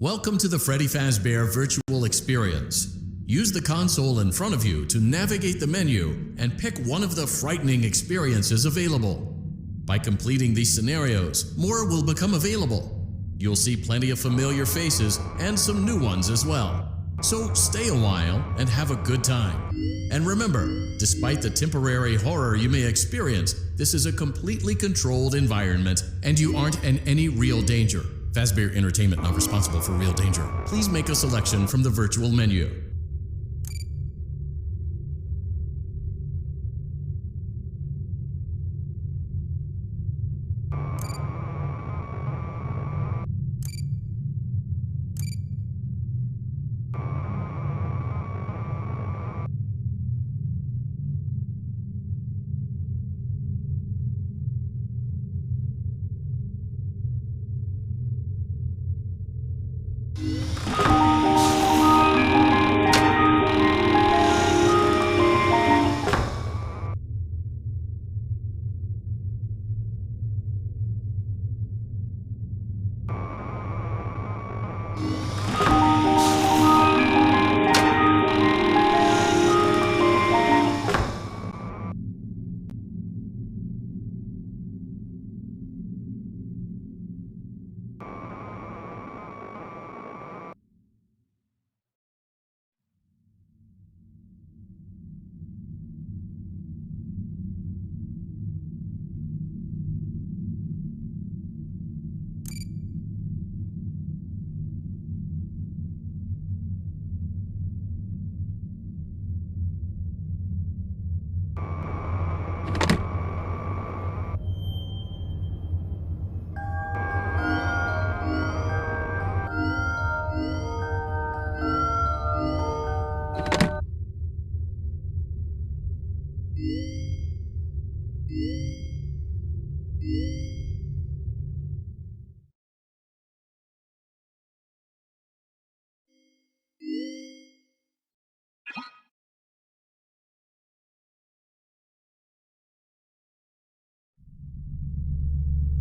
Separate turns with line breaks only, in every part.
Welcome to the Freddy Fazbear virtual experience. Use the console in front of you to navigate the menu and pick one of the frightening experiences available. By completing these scenarios, more will become available. You'll see plenty of familiar faces and some new ones as well. So stay a while and have a good time. And remember, despite the temporary horror you may experience, this is a completely controlled environment and you aren't in any real danger. Fazbear Entertainment not responsible for real danger. Please make a selection from the virtual menu.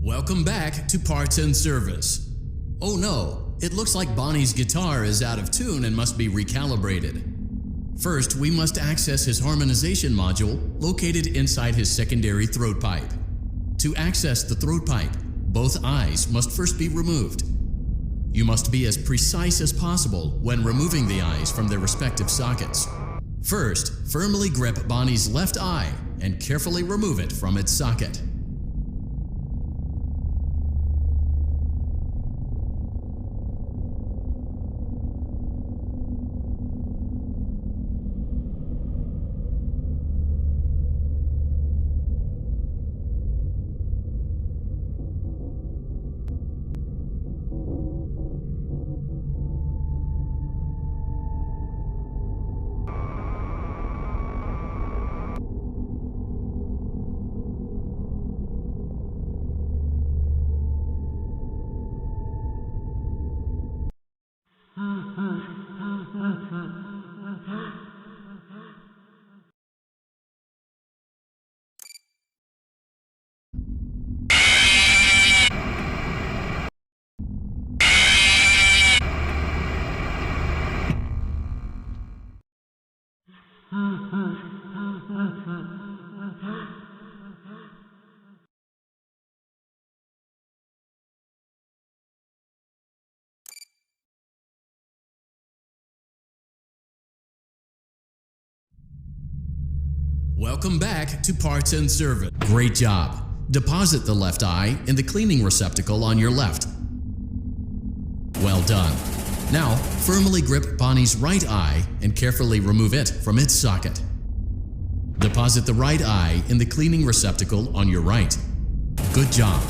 Welcome back to Parts and Service. Oh no, it looks like Bonnie's guitar is out of tune and must be recalibrated. First, we must access his harmonization module located inside his secondary throat pipe. To access the throat pipe, both eyes must first be removed. You must be as precise as possible when removing the eyes from their respective sockets. First, firmly grip Bonnie's left eye and carefully remove it from its socket. Welcome back to Parts and Service. Great job. Deposit the left eye in the cleaning receptacle on your left. Well done. Now, firmly grip Bonnie's right eye and carefully remove it from its socket. Deposit the right eye in the cleaning receptacle on your right. Good job.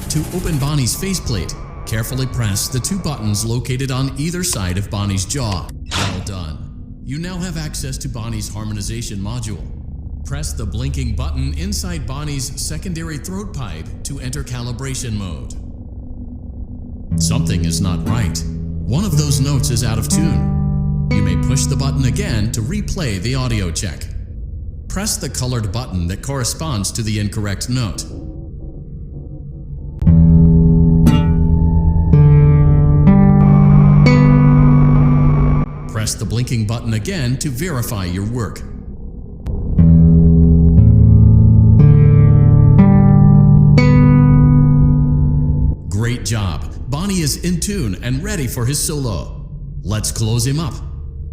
To open Bonnie's faceplate, carefully press the two buttons located on either side of Bonnie's jaw. Well done. You now have access to Bonnie's harmonization module. Press the blinking button inside Bonnie's secondary throat pipe to enter calibration mode. Something is not right. One of those notes is out of tune. You may push the button again to replay the audio check. Press the colored button that corresponds to the incorrect note. the blinking button again to verify your work. Great job! Bonnie is in tune and ready for his solo. Let's close him up.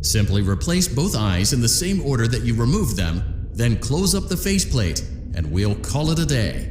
Simply replace both eyes in the same order that you removed them, then close up the faceplate, and we'll call it a day.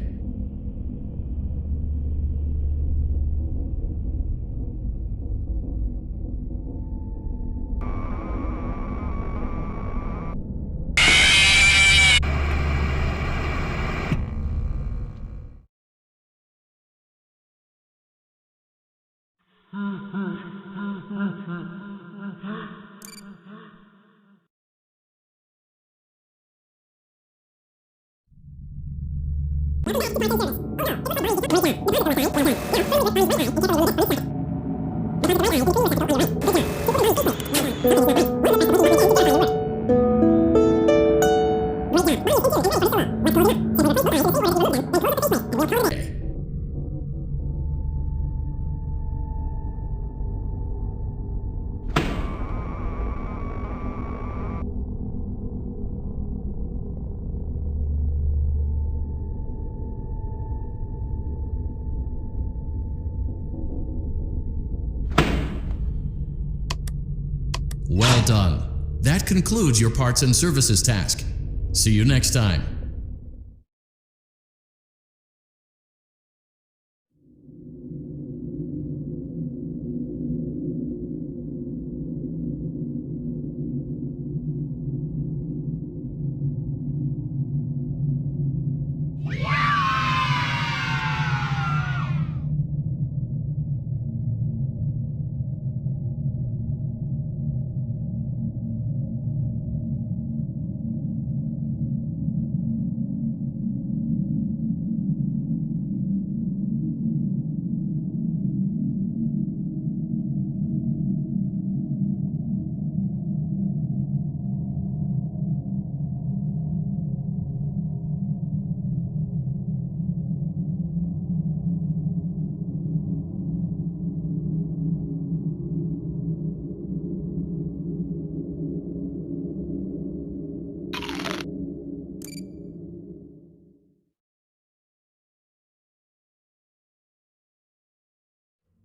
Well done. That concludes your parts and services task. See you next time.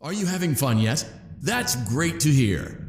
Are you having fun yet? That's great to hear.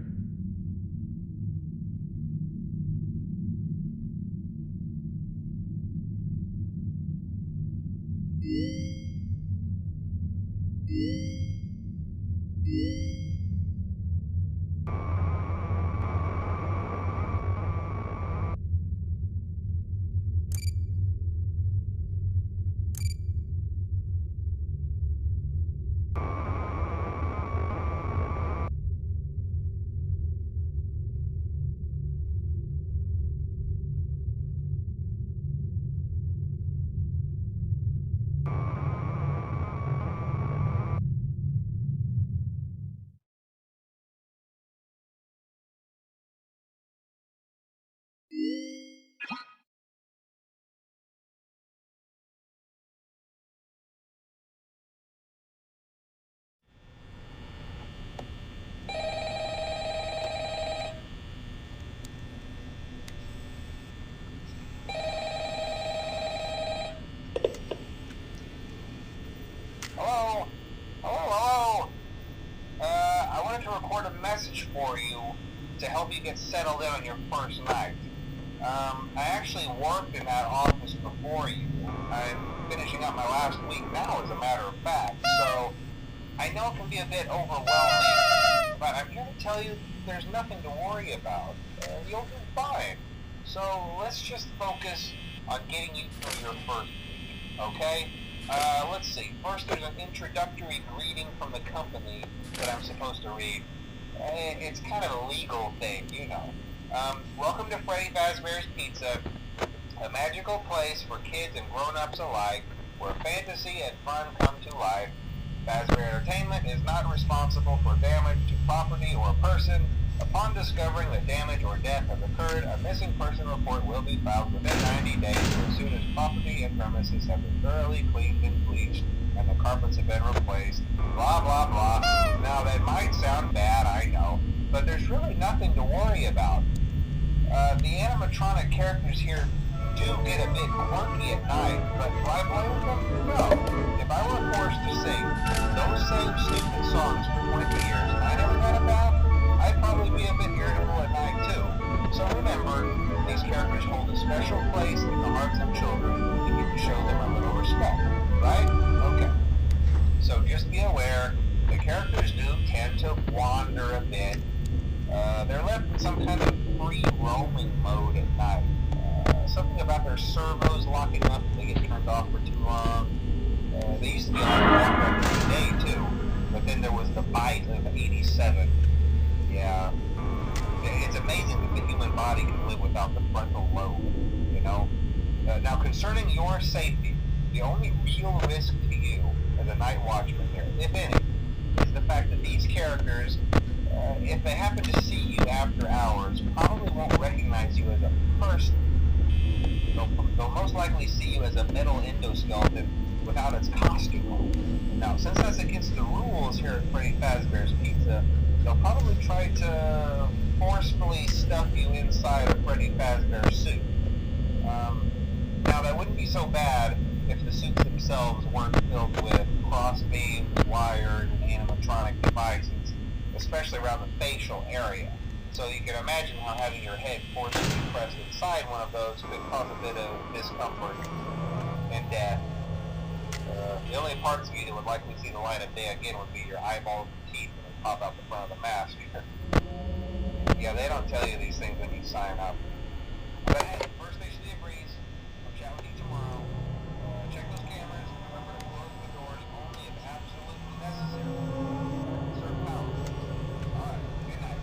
For you to help you get settled in on your first night. I actually worked in that office before you. I'm finishing up my last week now, as a matter of fact, so I know it can be a bit overwhelming, but I'm here to tell you there's nothing to worry about. You'll do fine. So let's just focus on getting you through your first week, okay? Let's see. First, there's an introductory greeting from the company that I'm supposed to read. It's kind of a legal thing, you know. Welcome to FREDDY'S Pizza, a magical place for kids and grown-ups alike, where fantasy and fun come to life. Fazbear Entertainment is not responsible for damage to property or person. Upon discovering that damage or death has occurred, a missing person report will be filed within 90 days as soon as property and premises have been thoroughly cleaned and bleached and the carpets have been replaced. Blah, blah, blah. Now, that might sound bad, I know, but there's really nothing to worry about. The animatronic characters here do get a bit quirky at night, but do I blame them? No. If I were forced to sing those same stupid songs for 20 years and I never got a bath, I'd probably be a bit irritable at night too. So remember, these characters hold a special place in the hearts of children. You need to show them a little respect, right? Okay. So just be aware, the characters do tend to wander a bit. They're left in some kind of free roaming mode at night. Something about their servos locking up if they get turned off for too long. They used to be on the walk record today too, but then there was the bite of 87. Yeah. It's amazing that the human body can live without the frontal lobe, you know? Now, concerning your safety, the only real risk to you as a night watchman here, if any, is the fact that these characters, if they happen to see you after hours, probably won't recognize you as a person. They'll most likely see you as a metal endoskeleton without its costume on. Now, since that's against the rules here at Freddy Fazbear's Pizza, they'll probably try to forcefully stuff you inside a Freddy Fazbear suit. Now, that wouldn't be so bad if the suits themselves weren't filled with cross-beams, wired, and animatronic devices, especially around the facial area. So you can imagine how having your head forcibly pressed inside one of those could cause a bit of discomfort and death. The only parts of you that would likely see the light of day again would be your eyeballs and teeth when they pop out the front of the mask. Yeah, they don't tell you these things when you sign up. But hey, first station of breeze. I'll chat with you tomorrow. Check those cameras. Remember to close the doors only if absolutely necessary. Conserve power. Alright, good night.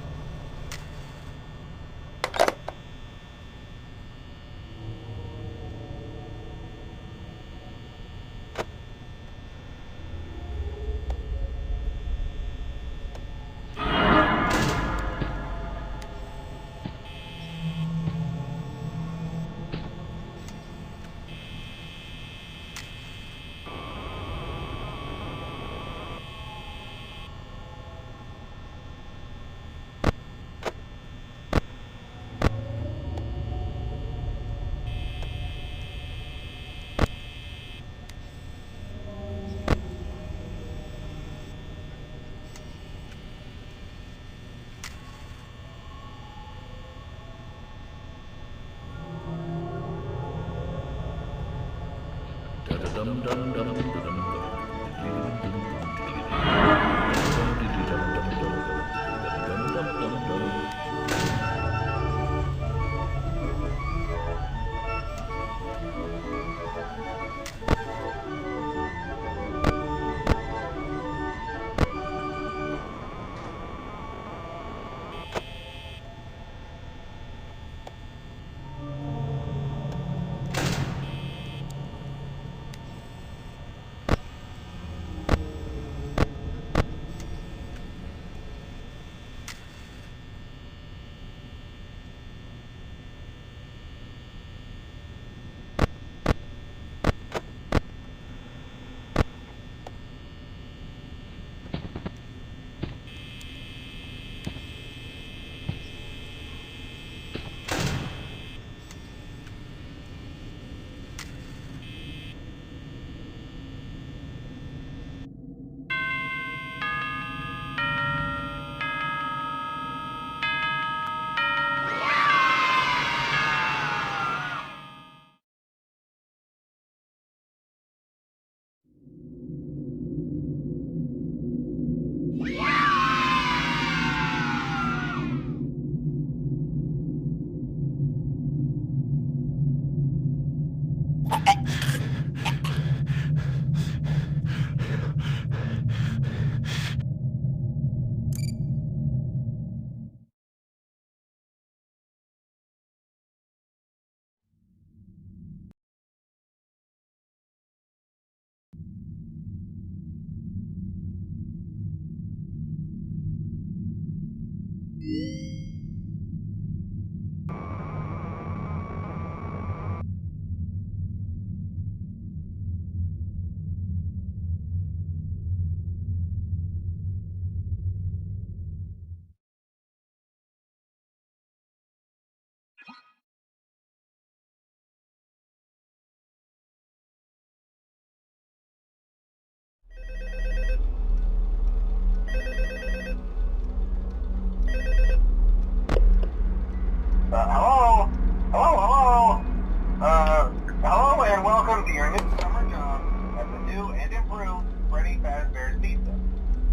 welcome to your new summer job at the new and improved FREDDY'S Pizza.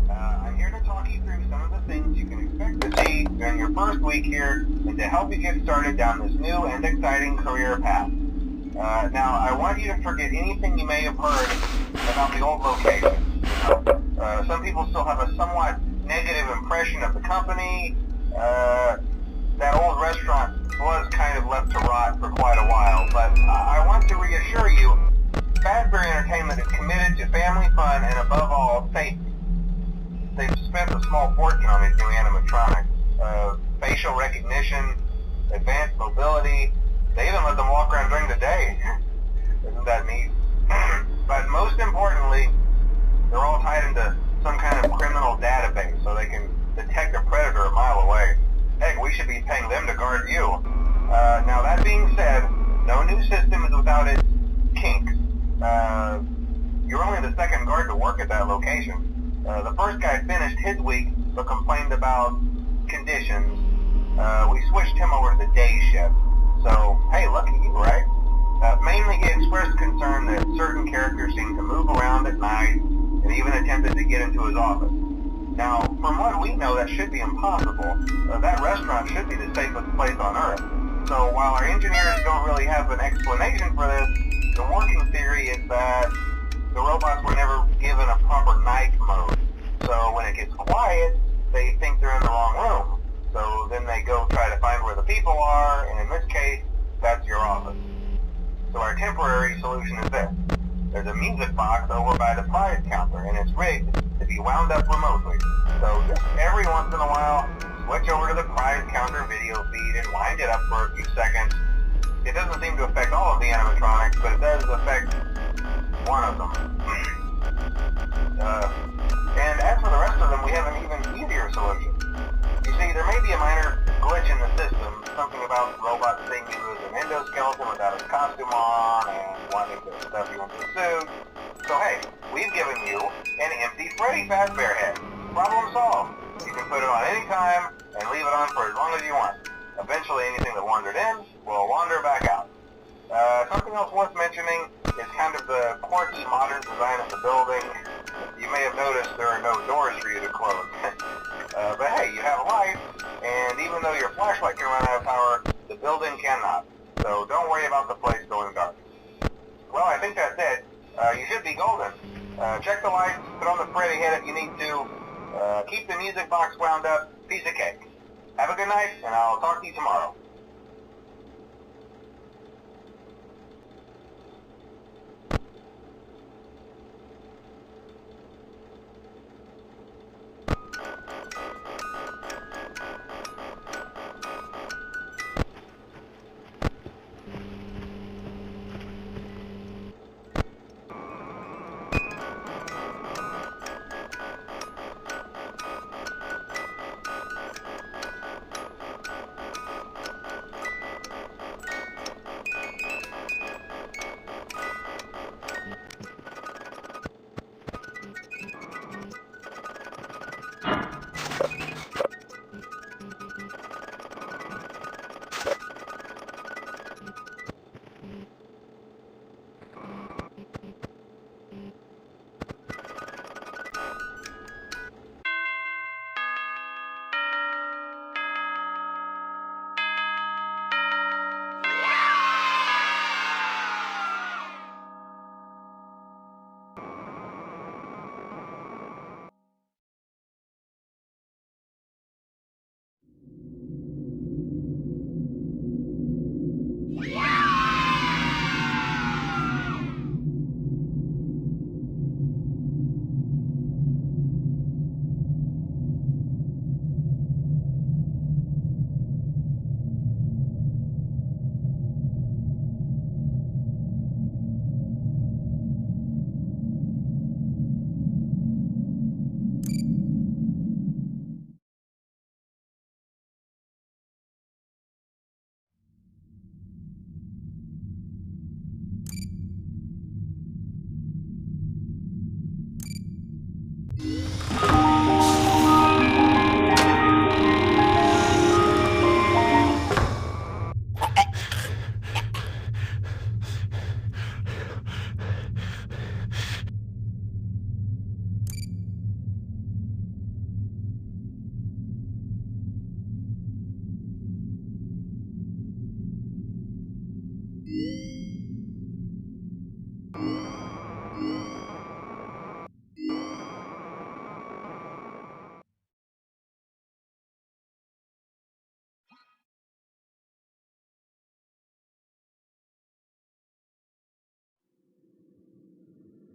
I'm here to talk you through some of the things you can expect to see during your first week here and to help you get started down this new and exciting career path. Now, I want you to forget anything you may have heard about the old location. Some people still have a somewhat negative impression of the company. That old restaurant was kind of left to rot for quite a while, but I want to reassure you, Fazbear Entertainment is committed to family fun and above all, safety. They've spent a small fortune on these new animatronics. Facial recognition, advanced mobility, they even let them walk around during the day. Isn't that neat? But most importantly, they're all tied into some kind of criminal database so they can detect a predator a mile away. Heck, we should be paying them to guard you. Now that being said, no new system is without its kinks. You're only the second guard to work at that location. The first guy finished his week but complained about conditions. We switched him over to the day shift. So, hey, lucky you, right? Mainly he expressed concern that certain characters seemed to move around at night and even attempted to get into his office. Now, from what we know, that should be impossible. That restaurant should be the safest place on Earth. So while our engineers don't really have an explanation for this, the working theory is that the robots were never given a proper night mode. So when it gets quiet, they think they're in the wrong room. So then they go try to find where the people are, and in this case, that's your office. So our temporary solution is this. There's a music box over by the prize counter, and it's rigged to be wound up remotely. So just every once in a while, switch over to the prize counter video feed and wind it up for a few seconds. It doesn't seem to affect all of the animatronics, but it does affect one of them. And as for the rest of them, we have an even easier solution. You see, there may be a minor glitch in the system, something about robots seeing you as an endoskeleton without his costume on and wanting to stuff you into a suit. So hey, we've given you an empty Freddy Fazbear head. Problem solved. You can put it on any time and leave it on for as long as you want. Eventually anything that wandered in will wander back out. Something else worth mentioning is kind of the quirky modern design of the building. You may have noticed there are no doors for you to close. But hey, you have lights, and even though your flashlight can run out of power, the building cannot. So don't worry about the place going dark. Well, I think that's it. You should be golden. Check the lights, put on the Freddy head if you need to. Keep the music box wound up. Piece of cake. Have a good night, and I'll talk to you tomorrow.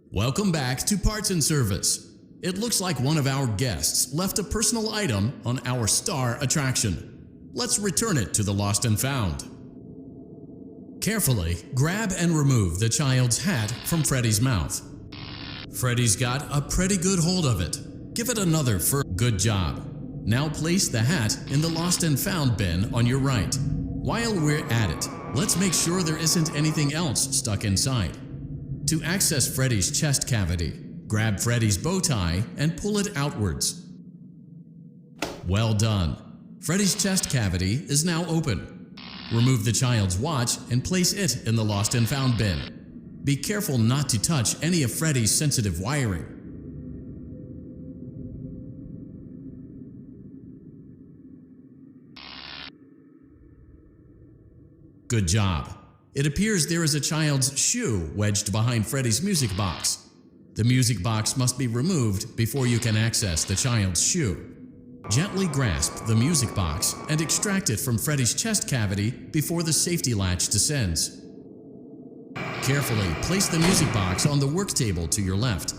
Welcome back to Parts and Service. It looks like one of our guests left a personal item on our star attraction. Let's return it to the Lost and Found. Carefully grab and remove the child's hat from Freddy's mouth. Freddy's got a pretty good hold of it. Give it another good job. Now place the hat in the Lost and Found bin on your right. While we're at it, let's make sure there isn't anything else stuck inside. To access Freddy's chest cavity, grab Freddy's bow tie and pull it outwards. Well done. Freddy's chest cavity is now open. Remove the child's watch and place it in the Lost and Found bin. Be careful not to touch any of Freddy's sensitive wiring. Good job. It appears there is a child's shoe wedged behind Freddy's music box. The music box must be removed before you can access the child's shoe. Gently grasp the music box and extract it from Freddy's chest cavity before the safety latch descends. Carefully place the music box on the work table to your left.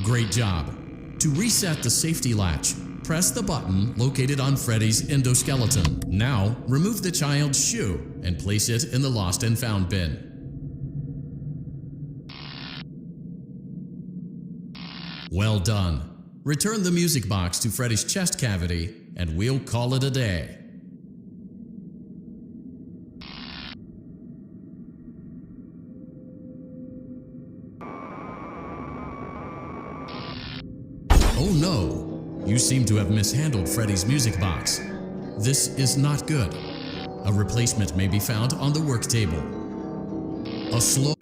Great job. To reset the safety latch, press the button located on Freddy's endoskeleton. Now, remove the child's shoe and place it in the Lost and Found bin. Well done. Return the music box to Freddy's chest cavity, and we'll call it a day. Oh no! You seem to have mishandled Freddy's music box. This is not good. A replacement may be found on the work table. A slow...